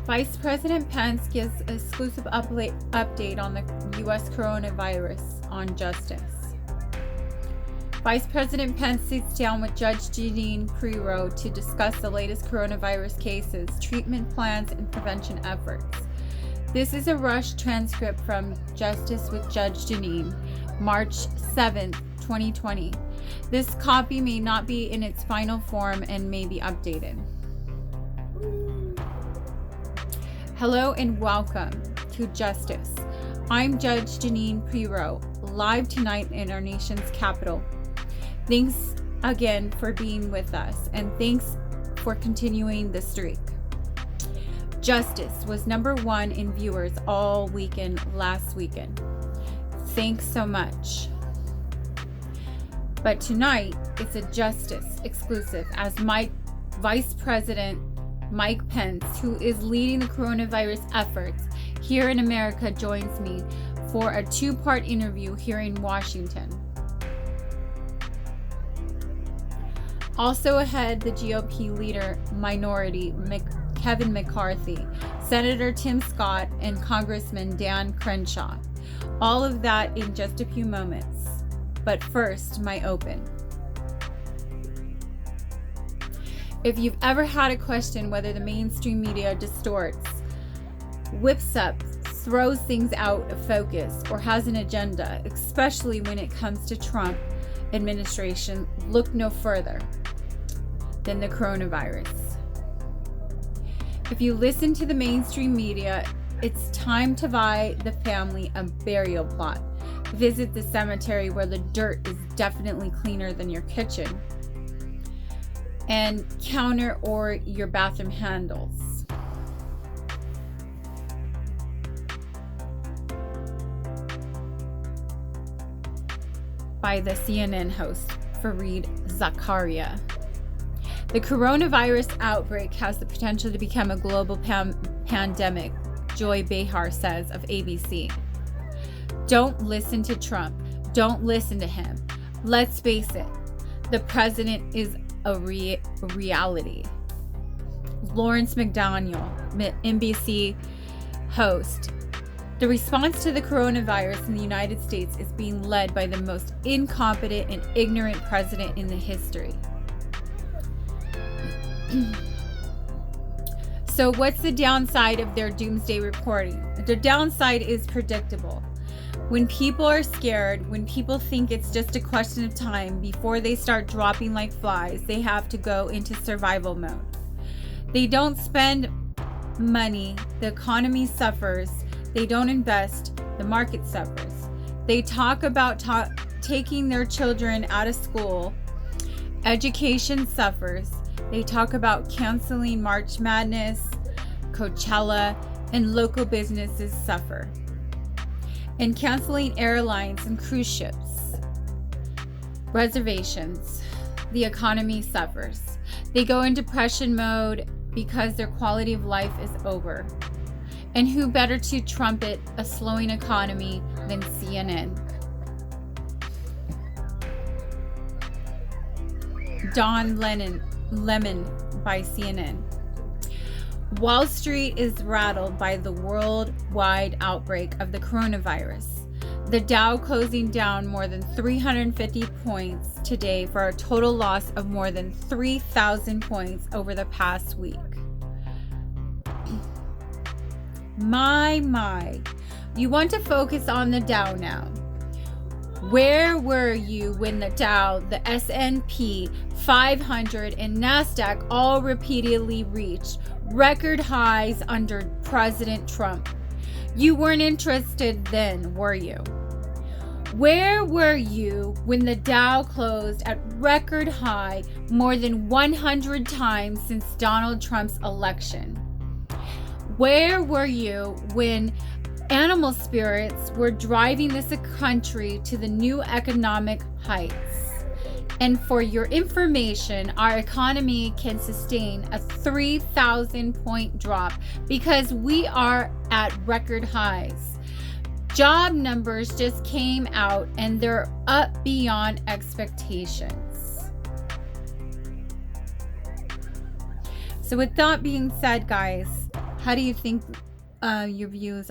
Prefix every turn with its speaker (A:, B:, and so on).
A: Vice President Pence gives exclusive update on the U.S. coronavirus on justice. Vice President Pence sits down with Judge Jeanine Pirro to discuss the latest coronavirus cases, treatment plans, and prevention efforts. This is a rushed transcript from Justice with Judge Jeanine, March 7, 2020. This copy may not be in its final form and may be updated. Hello and welcome to Justice. I'm Judge Jeanine Pirro, live tonight in our nation's capital. Thanks again for being with us, and thanks for continuing the streak. Justice was #1 in viewers all weekend last weekend. Thanks so much. But tonight, it's a Justice exclusive as Vice President Mike Pence, who is leading the coronavirus efforts here in America, joins me for a 2-part interview here in Washington. Also ahead, the GOP leader minority, Kevin McCarthy, Senator Tim Scott, and Congressman Dan Crenshaw. All of that in just a few moments. But first, my open. If you've ever had a question whether the mainstream media distorts, whips up, throws things out of focus, or has an agenda, especially when it comes to Trump administration, look no further than the coronavirus. If you listen to the mainstream media, it's time to buy the family a burial plot. Visit the cemetery where the dirt is definitely cleaner than your kitchen, and counter or your bathroom handles. By the CNN host, Fareed Zakaria. The coronavirus outbreak has the potential to become a global pandemic, Joy Behar says of ABC. Don't listen to Trump. Don't listen to him. Let's face it, the president is a reality. Lawrence McDaniel, NBC host. The response to the coronavirus in the United States is being led by the most incompetent and ignorant president in the history. So what's the downside of their doomsday reporting? The downside is predictable. When people are scared, when people think it's just a question of time before they start dropping like flies, they have to go into survival mode. They don't spend money, the economy suffers. They don't invest, the market suffers. They talk about taking their children out of school. Education suffers. They talk about canceling March Madness, Coachella, and local businesses suffer. And canceling airlines and cruise ships. Reservations. The economy suffers. They go in depression mode because their quality of life is over. And who better to trumpet a slowing economy than CNN? Don Lemon by CNN. Wall Street is rattled by the worldwide outbreak of the coronavirus. The Dow closing down more than 350 points today for a total loss of more than 3,000 points over the past week. My. You want to focus on the Dow now. Where were you when the Dow, the S&P 500, and NASDAQ all repeatedly reached record highs under President Trump? You weren't interested then, were you? Where were you when the Dow closed at record high more than 100 times since Donald Trump's election? Where were you when animal spirits were driving this country to the new economic heights? And for your information, our economy can sustain a 3,000 point drop because we are at record highs. Job numbers just came out and they're up beyond expectations. So with that being said, guys, How do you think your views